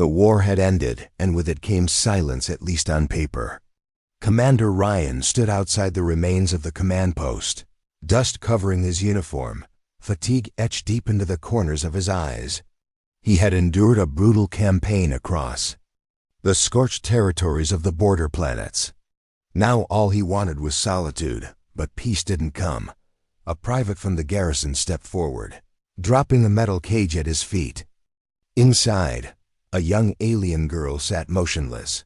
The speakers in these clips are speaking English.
The war had ended, and with it came silence, at least on paper. Commander Ryan stood outside the remains of the command post, dust covering his uniform, fatigue etched deep into the corners of his eyes. He had endured a brutal campaign across the scorched territories of the border planets. Now all he wanted was solitude, but peace didn't come. A private from the garrison stepped forward, dropping a metal cage at his feet. Inside, a young alien girl sat motionless.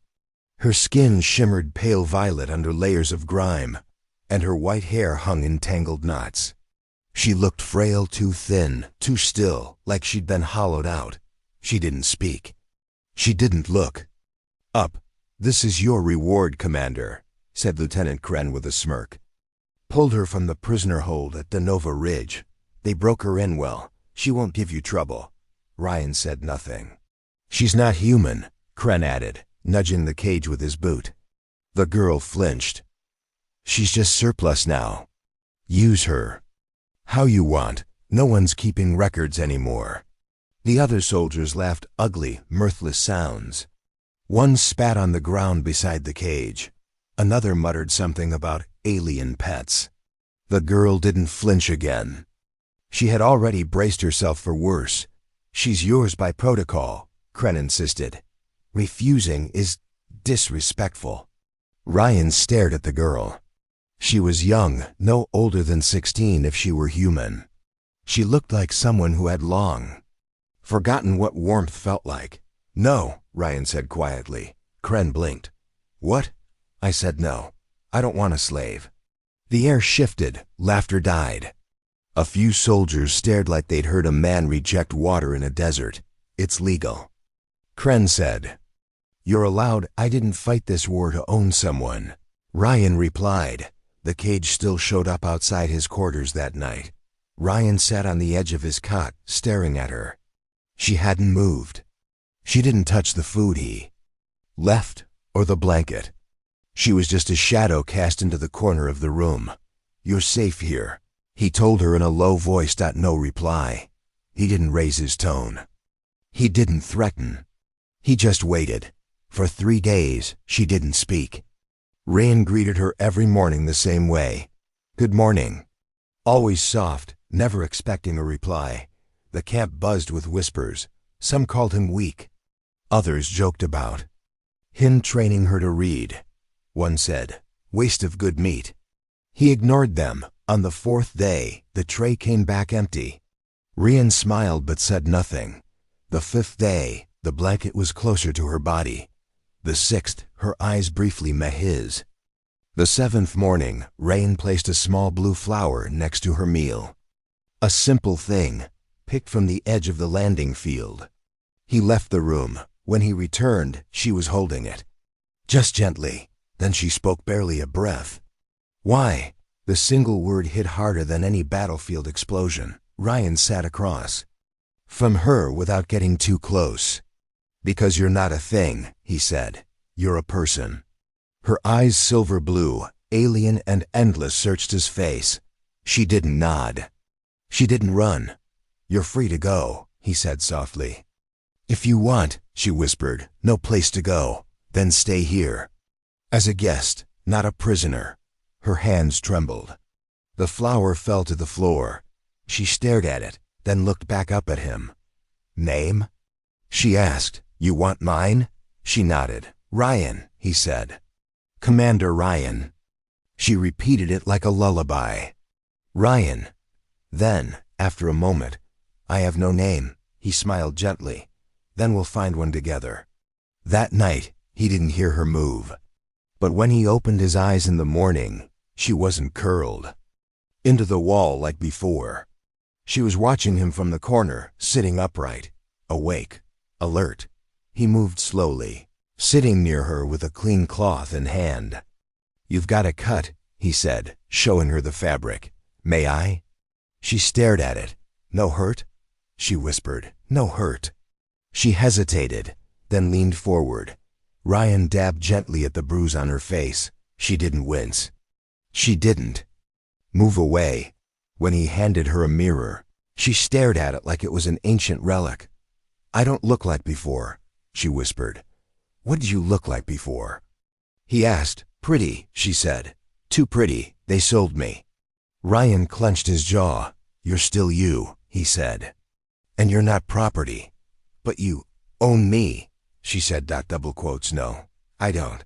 Her skin shimmered pale violet under layers of grime, and her white hair hung in tangled knots. She looked frail, too thin, too still, like she'd been hollowed out. She didn't speak. She didn't look up. "This is your reward, Commander," said Lieutenant Kren with a smirk. "Pulled her from the prisoner hold at Denova Ridge. They broke her in well. She won't give you trouble." Ryan said nothing. "She's not human," Kren added, nudging the cage with his boot. The girl flinched. "She's just surplus now. Use her how you want. No one's keeping records anymore." The other soldiers laughed ugly, mirthless sounds. One spat on the ground beside the cage. Another muttered something about alien pets. The girl didn't flinch again. She had already braced herself for worse. "She's yours by protocol," Kren insisted. "Refusing is disrespectful." Ryan stared at the girl. She was young, no older than 16 if she were human. She looked like someone who had long forgotten what warmth felt like. "No," Ryan said quietly. Kren blinked. "What?" I said no. I don't want a slave. The air shifted, laughter died. A few soldiers stared like they'd heard a man reject water in a desert. "It's legal," Kren said. "You're allowed. I didn't fight this war to own someone," Ryan replied. The cage still showed up outside his quarters that night. Ryan sat on the edge of his cot, staring at her. She hadn't moved. She didn't touch the food he left, or the blanket. She was just a shadow cast into the corner of the room. "You're safe here," he told her in a low voice. No reply. He didn't raise his tone. He didn't threaten. He just waited. For 3 days, she didn't speak. Ryan greeted her every morning the same way. "Good morning." Always soft, never expecting a reply. The camp buzzed with whispers. Some called him weak. Others joked about him training her to read. One said, "Waste of good meat." He ignored them. On the 4th day, the tray came back empty. Ryan smiled but said nothing. The 5th day, the blanket was closer to her body. The 6th, her eyes briefly met his. The 7th morning, Ryan placed a small blue flower next to her meal. A simple thing, picked from the edge of the landing field. He left the room. When he returned, she was holding it. Just gently. Then she spoke, barely a breath. "Why?" The single word hit harder than any battlefield explosion. Ryan sat across from her without getting too close. "Because you're not a thing," he said. "You're a person." Her eyes, silver blue, alien and endless, searched his face. She didn't nod. She didn't run. "You're free to go," he said softly. "If you want," she whispered. "No place to go. Then stay here. As a guest, not a prisoner." Her hands trembled. The flower fell to the floor. She stared at it, then looked back up at him. "Name?" she asked. "You want mine?" She nodded. "Ryan," he said. "Commander Ryan." She repeated it like a lullaby. "Ryan." Then, after a moment, "I have no name." He smiled gently. "Then we'll find one together." That night, he didn't hear her move. But when he opened his eyes in the morning, she wasn't curled into the wall like before. She was watching him from the corner, sitting upright, awake, alert. He moved slowly, sitting near her with a clean cloth in hand. "You've got a cut," he said, showing her the fabric. "May I?" She stared at it. "No hurt?" she whispered. "No hurt." She hesitated, then leaned forward. Ryan dabbed gently at the bruise on her face. She didn't wince. She didn't move away. When he handed her a mirror, she stared at it like it was an ancient relic. "I don't look like before. she whispered. "What did you look like before?" He asked. "Pretty," she said. "Too pretty, they sold me." Ryan clenched his jaw. "You're still you," he said. "And you're not property." "But you own me," she said. Double quotes. "No, I don't."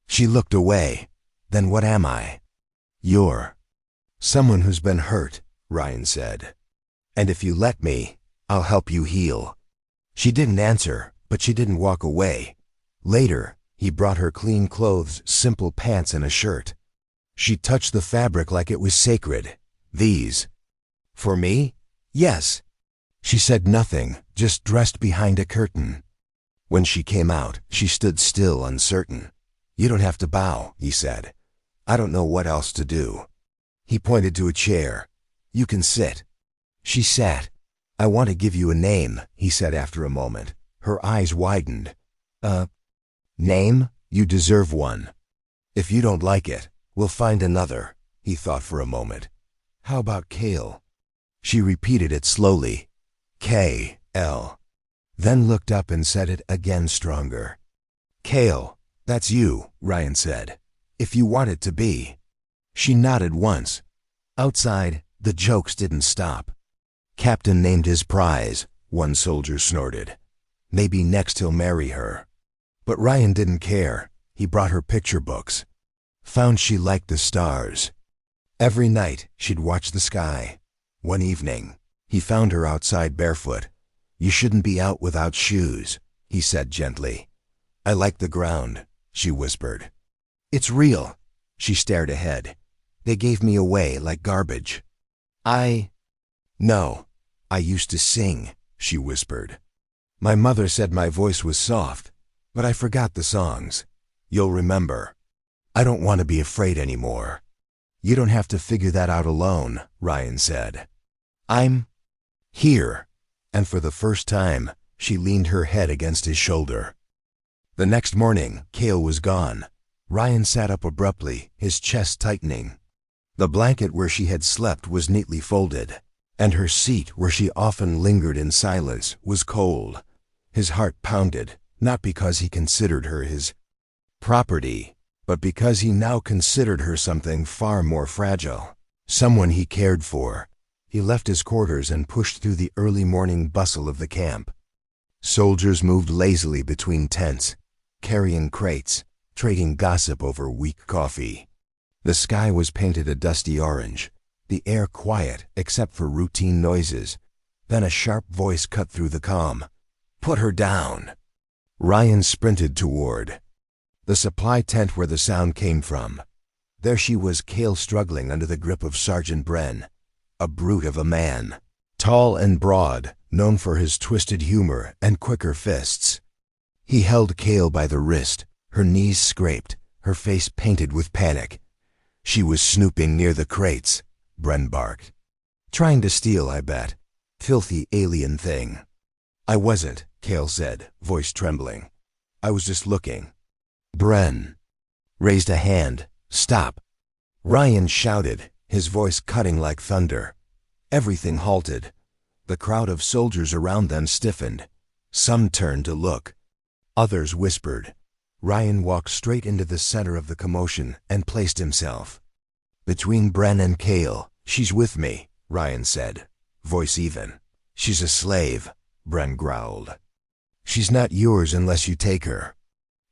She looked away. "Then what am I?" "You're someone who's been hurt," Ryan said. "And if you let me, I'll help you heal." She didn't answer, but she didn't walk away. Later, he brought her clean clothes, simple pants and a shirt. She touched the fabric like it was sacred. "These for me?" "Yes." She said nothing, just dressed behind a curtain. When she came out, she stood still, uncertain. "You don't have to bow," he said. "I don't know what else to do." He pointed to a chair. "You can sit." She sat. "I want to give you a name," he said after a moment. Her eyes widened. Name? You deserve one. If you don't like it, we'll find another." He thought for a moment. "How about Kale?" She repeated it slowly. K-L. Then looked up and said it again stronger. "Kale, that's you," Ryan said. "If you want it to be." She nodded once. Outside, the jokes didn't stop. "Captain named his prize," one soldier snorted. "Maybe next he'll marry her." But Ryan didn't care. He brought her picture books. Found she liked the stars. Every night, she'd watch the sky. One evening, he found her outside barefoot. "You shouldn't be out without shoes," he said gently. "I like the ground," she whispered. "It's real." She stared ahead. "They gave me away like garbage." "No, I used to sing," she whispered. "My mother said my voice was soft, but I forgot the songs. You'll remember. I don't want to be afraid anymore." "You don't have to figure that out alone," Ryan said. "I'm here." And for the first time, she leaned her head against his shoulder. The next morning, Kale was gone. Ryan sat up abruptly, his chest tightening. The blanket where she had slept was neatly folded, and her seat, where she often lingered in silence, was cold. His heart pounded, not because he considered her his property, but because he now considered her something far more fragile, someone he cared for. He left his quarters and pushed through the early morning bustle of the camp. Soldiers moved lazily between tents, carrying crates, trading gossip over weak coffee. The sky was painted a dusty orange, the air quiet except for routine noises. Then a sharp voice cut through the calm. "Put her down." Ryan sprinted toward the supply tent where the sound came from. There she was, Kale, struggling under the grip of Sergeant Bren, a brute of a man, tall and broad, known for his twisted humor and quicker fists. He held Kale by the wrist, her knees scraped, her face painted with panic. "She was snooping near the crates," Bren barked. "Trying to steal, I bet. Filthy alien thing." "I wasn't," Kale said, voice trembling. "I was just looking." Bren raised a hand. "Stop." Ryan shouted, his voice cutting like thunder. Everything halted. The crowd of soldiers around them stiffened. Some turned to look. Others whispered. Ryan walked straight into the center of the commotion and placed himself between Bren and Kale. "She's with me," Ryan said, voice even. "She's a slave," Bren growled. "She's not yours unless you take her.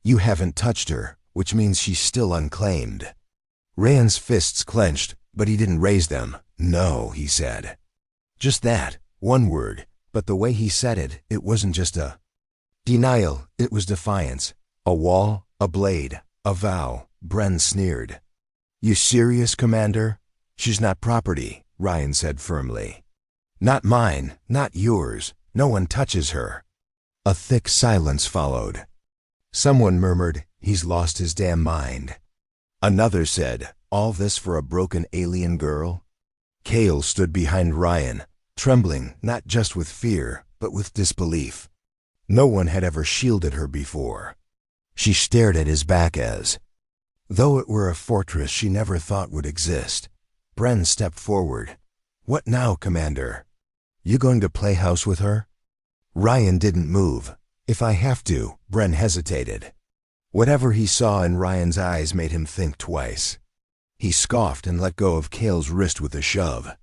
You haven't touched her, which means she's still unclaimed." Ryan's fists clenched, but he didn't raise them. "No," he said. Just that, one word, but the way he said it, it wasn't just a denial, it was defiance. A wall, a blade, a vow. Bren sneered. "You serious, Commander?" "She's not property," Ryan said firmly. "Not mine, not yours. No one touches her." A thick silence followed. Someone murmured, "He's lost his damn mind." Another said, "All this for a broken alien girl?" Kale stood behind Ryan, trembling not just with fear, but with disbelief. No one had ever shielded her before. She stared at his back as though it were a fortress she never thought would exist. Bren stepped forward. "What now, Commander? You going to play house with her?" Ryan didn't move. If I have to, Bren hesitated. Whatever he saw in Ryan's eyes made him think twice. He scoffed and let go of Cale's wrist with a shove.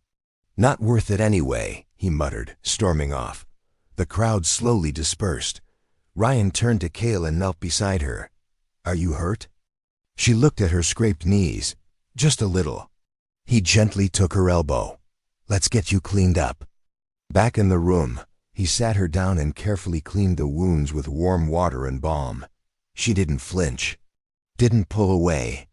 Not worth it anyway, he muttered, storming off. The crowd slowly dispersed. Ryan turned to Cale and knelt beside her. Are you hurt? She looked at her scraped knees. Just a little. He gently took her elbow. Let's get you cleaned up. Back in the room, he sat her down and carefully cleaned the wounds with warm water and balm. She didn't flinch. Didn't pull away.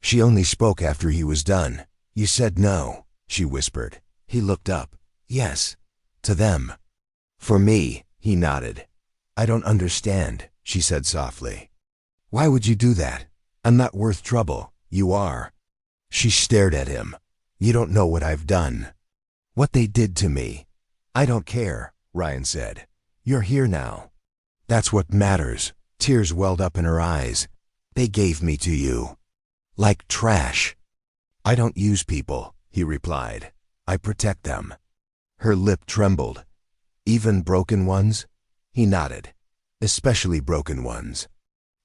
She only spoke after he was done. You said no, she whispered. He looked up. Yes. To them. For me, he nodded. I don't understand, she said softly. Why would you do that? I'm not worth trouble. You are. She stared at him. You don't know what I've done. What they did to me. I don't care, Ryan said. You're here now. That's what matters. Tears welled up in her eyes. They gave me to you. Like trash. I don't use people, he replied. I protect them. Her lip trembled. Even broken ones? He nodded. Especially broken ones.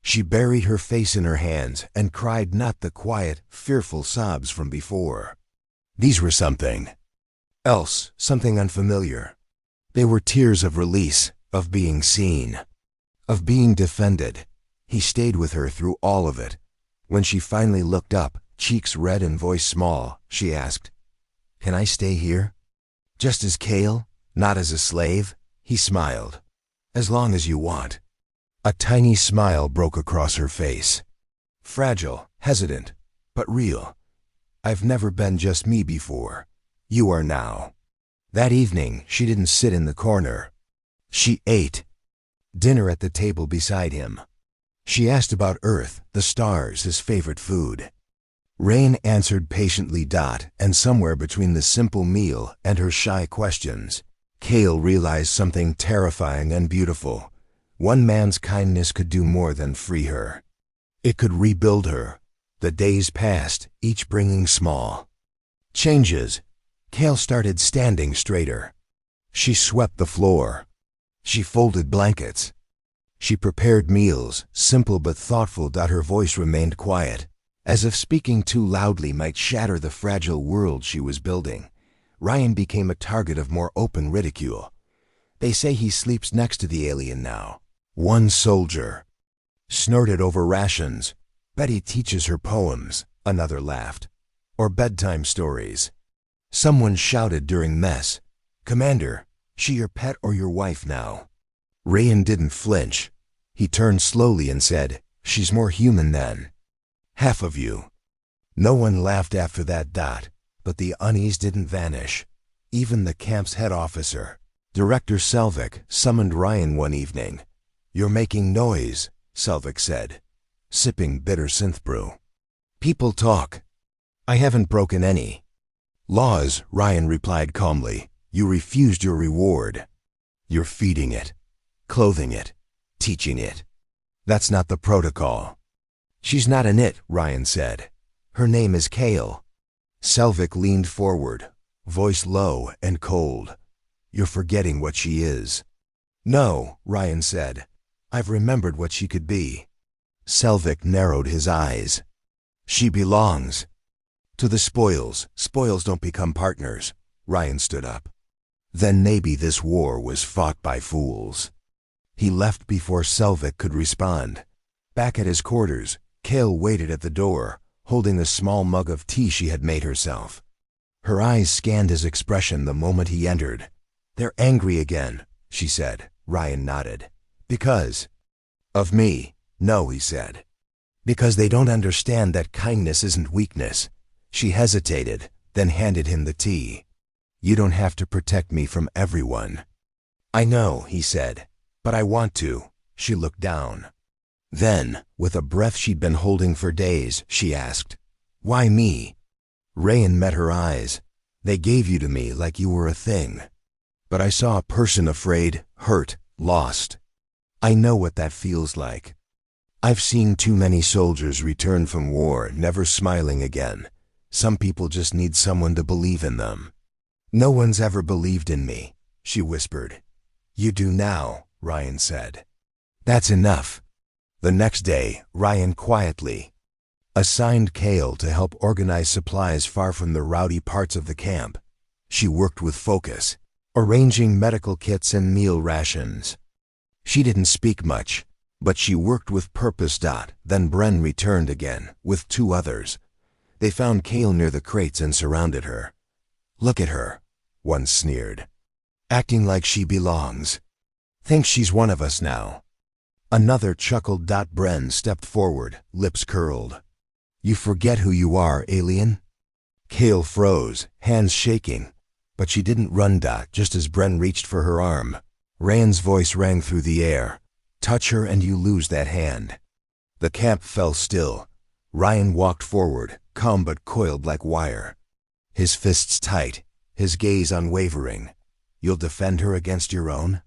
She buried her face in her hands and cried not the quiet, fearful sobs from before. These were something else, something unfamiliar. They were tears of release, of being seen, of being defended. He stayed with her through all of it. When she finally looked up, cheeks red and voice small, she asked, Can I stay here? Just as Cale, not as a slave? He smiled. As long as you want. A tiny smile broke across her face. Fragile, hesitant, but real. I've never been just me before. You are now. That evening, she didn't sit in the corner. She ate. Dinner at the table beside him. She asked about Earth, the stars, his favorite food. Rain answered patiently. And somewhere between the simple meal and her shy questions, Cale realized something terrifying and beautiful. One man's kindness could do more than free her. It could rebuild her. The days passed, each bringing small changes. Cale started standing straighter. She swept the floor. She folded blankets. She prepared meals, simple but thoughtful. Her voice remained quiet, as if speaking too loudly might shatter the fragile world she was building. Ryan became a target of more open ridicule. They say he sleeps next to the alien now. One soldier snorted over rations. Betty teaches her poems, another laughed. Or bedtime stories. Someone shouted during mess, Commander, she your pet or your wife now? Ryan didn't flinch. He turned slowly and said, She's more human than half of you. No one laughed after that. But the unease didn't vanish. Even the camp's head officer, Director Selvig, summoned Ryan one evening. You're making noise, Selvig said, sipping bitter synth brew. People talk. I haven't broken any laws, Ryan replied calmly. You refused your reward. You're feeding it, clothing it, teaching it. That's not the protocol. She's not an it, Ryan said. Her name is Cale. Selvig leaned forward, voice low and cold. You're forgetting what she is. No, Ryan said. I've remembered what she could be. Selvig narrowed his eyes. She belongs to the spoils. Spoils don't become partners. Ryan stood up. Then maybe this war was fought by fools. He left before Selvig could respond. Back at his quarters, Cale waited at the door, holding the small mug of tea she had made herself. Her eyes scanned his expression the moment he entered. They're angry again, she said. Ryan nodded. Because of me? No, he said. Because they don't understand that kindness isn't weakness. She hesitated, then handed him the tea. You don't have to protect me from everyone. I know, he said, but I want to. She looked down. Then, with a breath she'd been holding for days, she asked, Why me? Ryan met her eyes. They gave you to me like you were a thing. But I saw a person afraid, hurt, lost. I know what that feels like. I've seen too many soldiers return from war, never smiling again. Some people just need someone to believe in them. No one's ever believed in me, she whispered. You do now, Ryan said. That's enough. The next day, Ryan quietly assigned Kale to help organize supplies far from the rowdy parts of the camp. She worked with focus, arranging medical kits and meal rations. She didn't speak much, but she worked with purpose. Then Bren returned again, with 2 others. They found Kale near the crates and surrounded her. "Look at her," one sneered. "Acting like she belongs. Thinks she's one of us now." Another chuckled. Bren stepped forward, lips curled. "You forget who you are, alien?" Kale froze, hands shaking, but she didn't run. Just as Bren reached for her arm, Rand's voice rang through the air. "Touch her and you lose that hand." The camp fell still. Ryan walked forward, calm but coiled like wire. His fists tight, his gaze unwavering. "You'll defend her against your own?"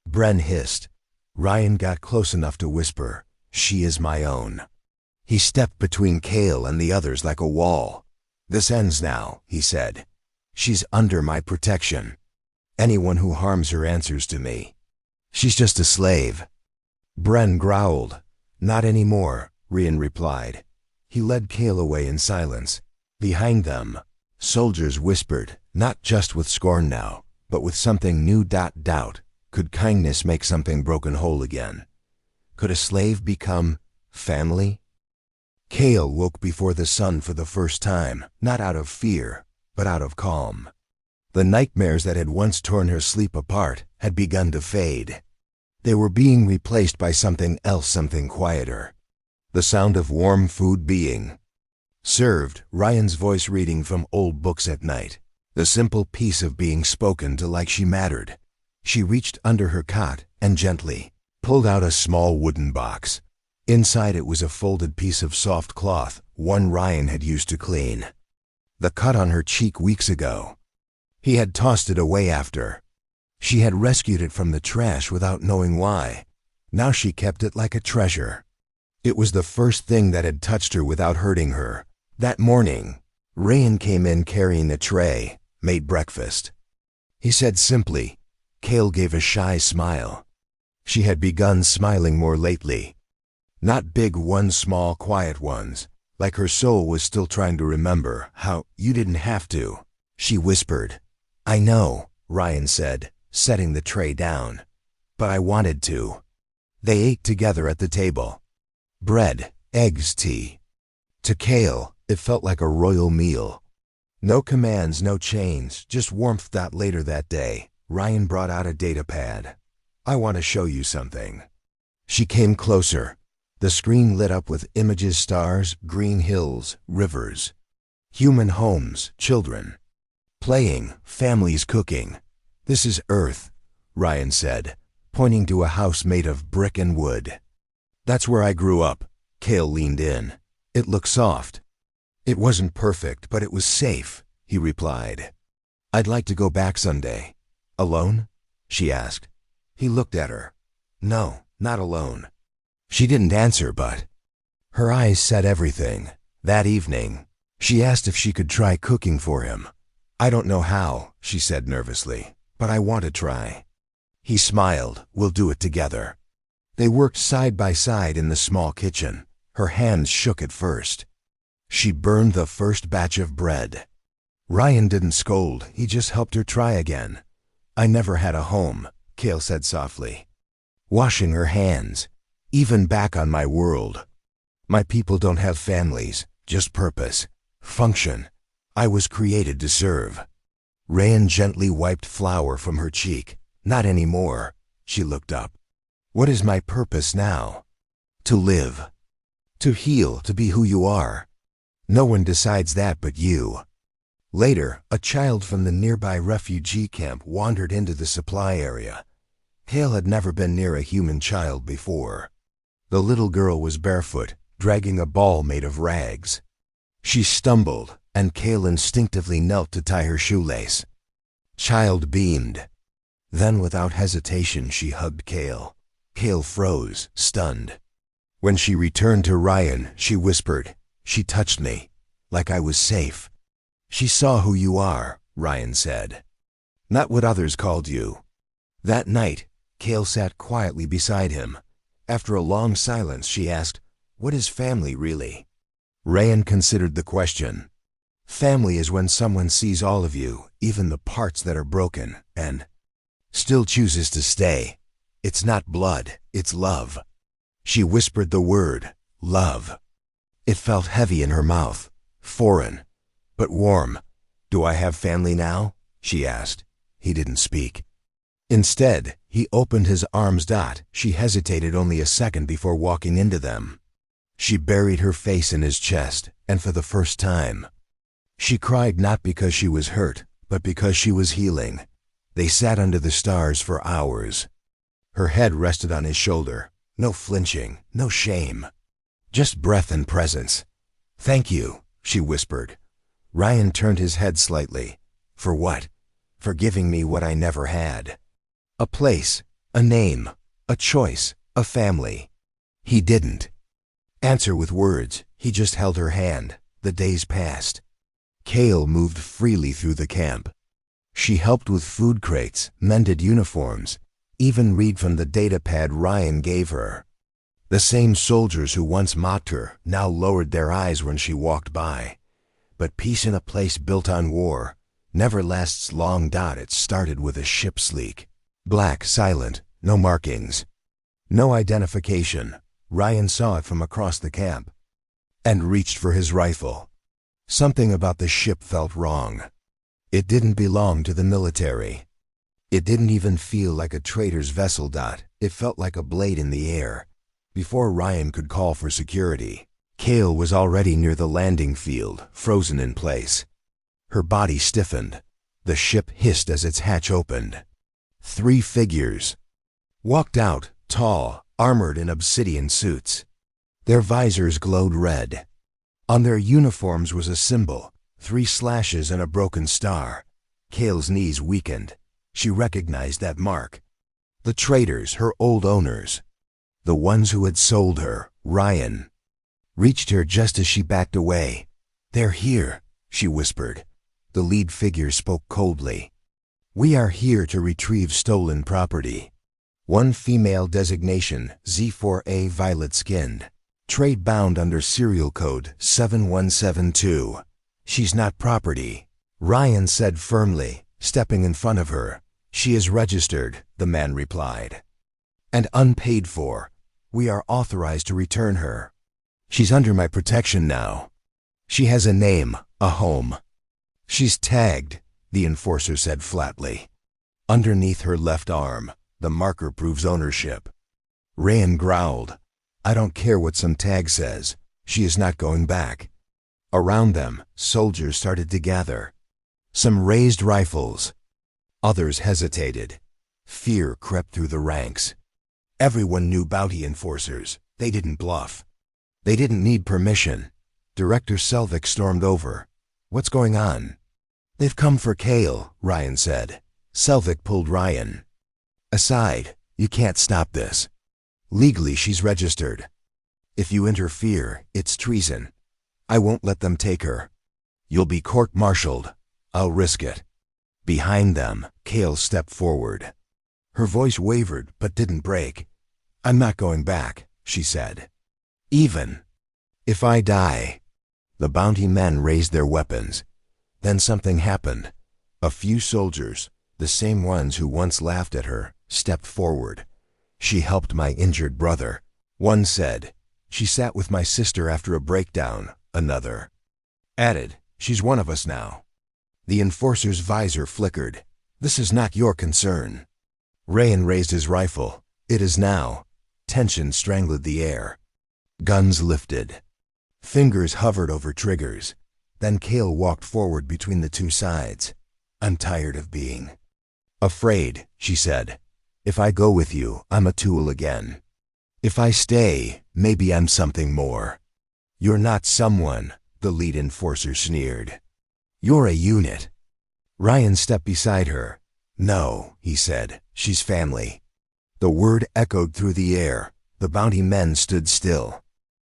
Bren hissed. Ryan got close enough to whisper, "She is my own." He stepped between Kale and the others like a wall. "This ends now," he said. "She's under my protection. Anyone who harms her answers to me. She's just a slave." Bren growled. "Not anymore," Ryan replied. He led Kale away in silence. Behind them, soldiers whispered, not just with scorn now, but with something new. Doubt. Could kindness make something broken whole again? Could a slave become family? Kale woke before the sun for the first time, not out of fear, but out of calm. The nightmares that had once torn her sleep apart had begun to fade. They were being replaced by something else, something quieter. The sound of warm food being served, Ryan's voice reading from old books at night. The simple peace of being spoken to like she mattered. She reached under her cot and gently pulled out a small wooden box. Inside it was a folded piece of soft cloth, one Ryan had used to clean the cut on her cheek weeks ago. He had tossed it away after she had rescued it from the trash without knowing why. Now she kept it like a treasure. It was the first thing that had touched her without hurting her. That morning, Ryan came in carrying a tray, made breakfast. He said simply. Kale gave a shy smile. She had begun smiling more lately. Not big ones, small, quiet ones, like her soul was still trying to remember how you didn't have to. She whispered. "I know," Ryan said, setting the tray down. "But I wanted to." They ate together at the table. Bread, eggs, tea. To Kale, it felt like a royal meal. No commands, no chains, just warmth. Later that day, Ryan brought out a data pad. "I want to show you something." She came closer. The screen lit up with images, stars, green hills, rivers, human homes, children playing, families cooking. "This is Earth," Ryan said, pointing to a house made of brick and wood. "That's where I grew up." Kale leaned in. "It looked soft." "It wasn't perfect, but it was safe," he replied. "I'd like to go back someday." "Alone?" she asked. He looked at her. "No, not alone." She didn't answer, but her eyes said everything. That evening, she asked if she could try cooking for him. "I don't know how," she said nervously, "but I want to try." He smiled. "We'll do it together." They worked side by side in the small kitchen. Her hands shook at first. She burned the first batch of bread. Ryan didn't scold, he just helped her try again. "I never had a home," Kale said softly, washing her hands. "Even back on my world. My people don't have families, just purpose, function. I was created to serve." Ryan gently wiped flour from her cheek. "Not anymore." She looked up. "What is my purpose now?" "To live. To heal, to be who you are. No one decides that but you." Later, a child from the nearby refugee camp wandered into the supply area. Kale had never been near a human child before. The little girl was barefoot, dragging a ball made of rags. She stumbled, and Kale instinctively knelt to tie her shoelace. Child beamed. Then, without hesitation, she hugged Kale. Kale froze, stunned. When she returned to Ryan, she whispered, "She touched me, like I was safe." "She saw who you are," Ryan said. "Not what others called you." That night, Kale sat quietly beside him. After a long silence, she asked, "What is family really?" Ryan considered the question. Family is when someone sees all of you, even the parts that are broken, and still chooses to stay. It's not blood, it's love. She whispered the word, love. It felt heavy in her mouth, foreign, but warm. "Do I have family now?" she asked. He didn't speak. Instead, he opened his arms. She hesitated only a second before walking into them. She buried her face in his chest, and for the first time, she cried not because she was hurt, but because she was healing. They sat under the stars for hours. Her head rested on his shoulder. No flinching, no shame. Just breath and presence. "Thank you," she whispered. Ryan turned his head slightly. "For what?" "For giving me what I never had. A place, a name, a choice, a family." He didn't answer with words. He just held her hand. The days passed. Kale moved freely through the camp. She helped with food crates, mended uniforms, even read from the datapad Ryan gave her. The same soldiers who once mocked her now lowered their eyes when she walked by. But peace in a place built on war never lasts long. It started with a ship's leak. Black, silent, no markings, no identification. Ryan saw it from across the camp and reached for his rifle. Something about the ship felt wrong. It didn't belong to the military. It didn't even feel like a trader's vessel. It felt like a blade in the air. Before Ryan could call for security, Kale was already near the landing field, frozen in place. Her body stiffened. The ship hissed as its hatch opened. 3 figures walked out, tall, armored in obsidian suits. Their visors glowed red. On their uniforms was a symbol, 3 slashes and a broken star. Kale's knees weakened. She recognized that mark. The traitors, her old owners. The ones who had sold her. Ryan reached her just as she backed away. "They're here," she whispered. The lead figure spoke coldly. "We are here to retrieve stolen property. One female designation, Z4A, violet-skinned. Trade bound under serial code 7172. She's not property," Ryan said firmly, stepping in front of her. "She is registered," the man replied, "and unpaid for. We are authorized to return her. She's under my protection now. She has a name, a home." "She's tagged," the enforcer said flatly. "Underneath her left arm, the marker proves ownership." Ryan growled, "I don't care what some tag says. She is not going back." Around them, soldiers started to gather. Some raised rifles. Others hesitated. Fear crept through the ranks. Everyone knew bounty enforcers. They didn't bluff. They didn't need permission. Director Selvig stormed over. "What's going on?" "They've come for Kale," Ryan said. Selvig pulled Ryan aside. "You can't stop this. Legally, she's registered. If you interfere, it's treason. I won't let them take her. You'll be court-martialed. I'll risk it." Behind them, Kale stepped forward. Her voice wavered but didn't break. "I'm not going back," she said. "Even if I die." The bounty men raised their weapons. Then something happened. A few soldiers, the same ones who once laughed at her, stepped forward. "She helped my injured brother," one said. "She sat with my sister after a breakdown," another added. "She's one of us now." The enforcer's visor flickered. "This is not your concern." Ryan raised his rifle. "It is now." Tension strangled the air. Guns lifted. Fingers hovered over triggers. Then Kale walked forward between the 2 sides. "I'm tired of being afraid," she said. "If I go with you, I'm a tool again. If I stay, maybe I'm something more." "You're not someone," the lead enforcer sneered. "You're a unit." Ryan stepped beside her. "No," he said, "she's family." The word echoed through the air. The bounty men stood still.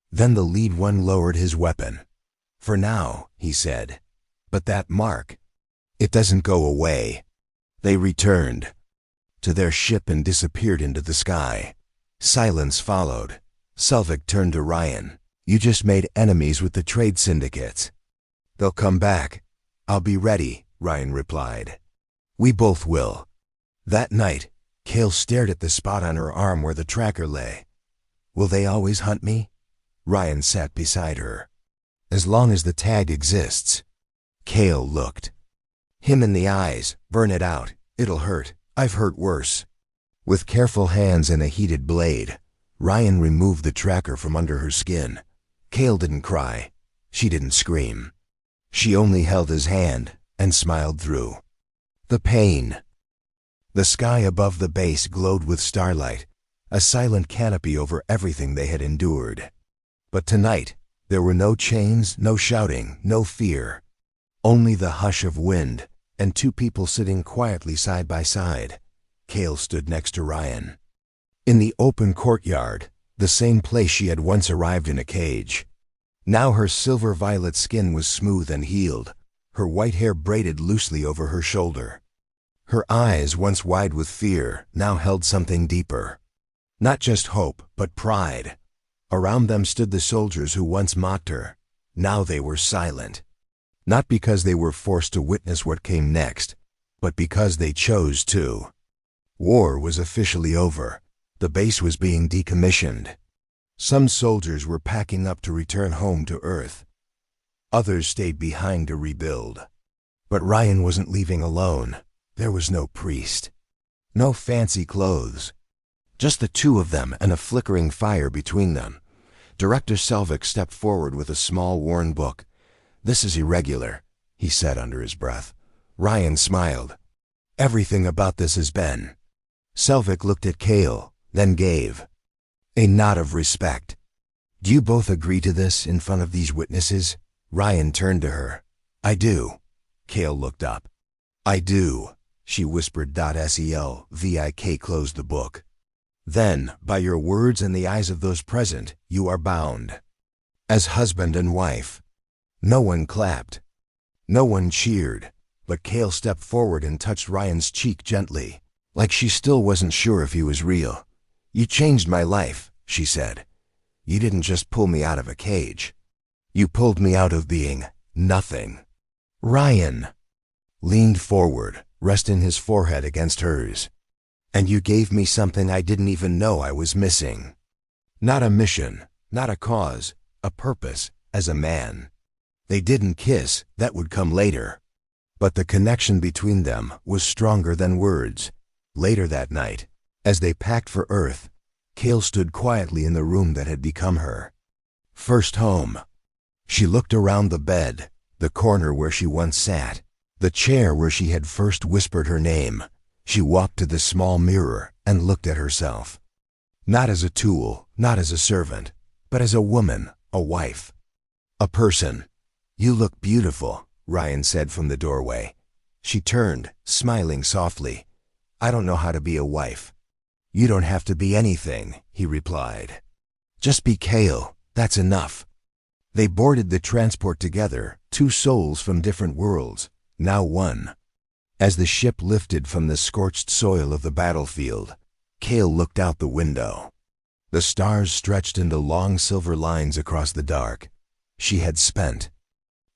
Then the lead one lowered his weapon. "For now," he said. "But that mark, it doesn't go away." They returned to their ship and disappeared into the sky. Silence followed. Selvig turned to Ryan. You just made enemies with the trade syndicates. They'll come back. I'll be ready, Ryan replied. We both will. That night, Kale stared at the spot on her arm where the tracker lay. Will they always hunt me? Ryan sat beside her. As long as the tag exists. Kale looked him in the eyes. Burn it out. It'll hurt. I've hurt worse. With careful hands and a heated blade, Ryan removed the tracker from under her skin. Kale didn't cry. She didn't scream. She only held his hand and smiled through the pain. The sky above the base glowed with starlight, a silent canopy over everything they had endured. But tonight, there were no chains, no shouting, no fear. Only the hush of wind and two people sitting quietly side by side. Kale stood next to Ryan. In the open courtyard, the same place she had once arrived in a cage. Now her silver-violet skin was smooth and healed, her white hair braided loosely over her shoulder. Her eyes, once wide with fear, now held something deeper. Not just hope, but pride. Around them stood the soldiers who once mocked her. Now they were silent. Not because they were forced to witness what came next, but because they chose to. War was officially over. The base was being decommissioned. Some soldiers were packing up to return home to Earth. Others stayed behind to rebuild. But Ryan wasn't leaving alone. There was no priest. No fancy clothes. Just the two of them and a flickering fire between them. Director Selvig stepped forward with a small worn book. This is irregular, he said under his breath. Ryan smiled. Everything about this has been. Selvig looked at Kale, then gave a nod of respect. Do you both agree to this in front of these witnesses? Ryan turned to her. I do. Kale looked up. I do, she whispered. Selvig closed the book. Then, by your words and the eyes of those present, you are bound. As husband and wife. No one clapped. No one cheered, but Kale stepped forward and touched Ryan's cheek gently, like she still wasn't sure if he was real. You changed my life, she said. You didn't just pull me out of a cage. You pulled me out of being nothing. Ryan leaned forward, resting his forehead against hers. And you gave me something I didn't even know I was missing. Not a mission, not a cause, a purpose, as a man. They didn't kiss, that would come later. But the connection between them was stronger than words. Later that night, as they packed for Earth, Kale stood quietly in the room that had become her first home. She looked around the bed, the corner where she once sat, the chair where she had first whispered her name. She walked to the small mirror and looked at herself. Not as a tool, not as a servant, but as a woman, a wife, a person. You look beautiful, Ryan said from the doorway. She turned, smiling softly. I don't know how to be a wife. You don't have to be anything, he replied. Just be Kale, that's enough. They boarded the transport together, two souls from different worlds, now one. As the ship lifted from the scorched soil of the battlefield, Kale looked out the window. The stars stretched into long silver lines across the dark. She had spent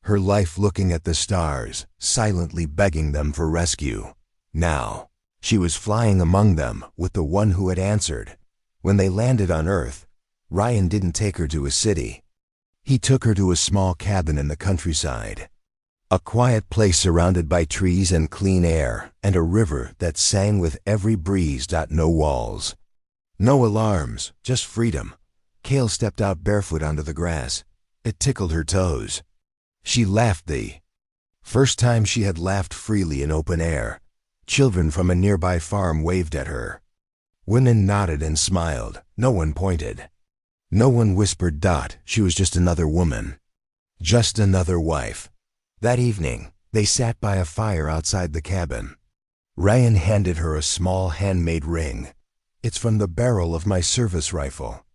her life looking at the stars, silently begging them for rescue. Now, she was flying among them with the one who had answered. When they landed on Earth, Ryan didn't take her to a city. He took her to a small cabin in the countryside. A quiet place surrounded by trees and clean air, and a river that sang with every breeze. No walls. No alarms, just freedom. Kale stepped out barefoot onto the grass. It tickled her toes. She laughed the first time she had laughed freely in open air. Children from a nearby farm waved at her. Women nodded and smiled. No one pointed. No one whispered. She was just another woman. Just another wife. That evening, they sat by a fire outside the cabin. Ryan handed her a small handmade ring. It's from the barrel of my service rifle.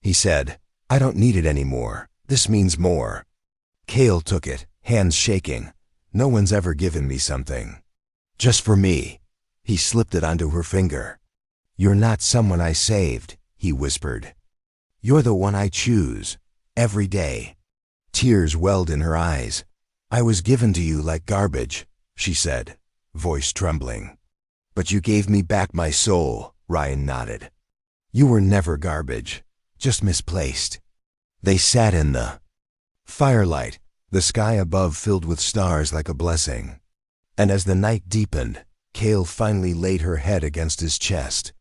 He said, I don't need it anymore. This means more. Kale took it, hands shaking. No one's ever given me something. Just for me. He slipped it onto her finger. You're not someone I saved. he whispered. "You're the one I choose, every day." Tears welled in her eyes. "I was given to you like garbage," she said, voice trembling. "But you gave me back my soul," Ryan nodded. "You were never garbage, just misplaced." They sat in the firelight, the sky above filled with stars like a blessing. And as the night deepened, Kale finally laid her head against his chest.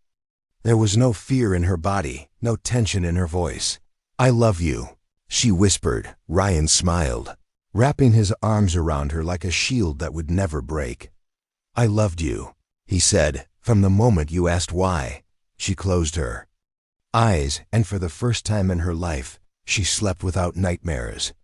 There was no fear in her body, no tension in her voice. "I love you," she whispered. Ryan smiled, wrapping his arms around her like a shield that would never break. "I loved you," he said, "from the moment you asked why." She closed her eyes, and for the first time in her life, she slept without nightmares.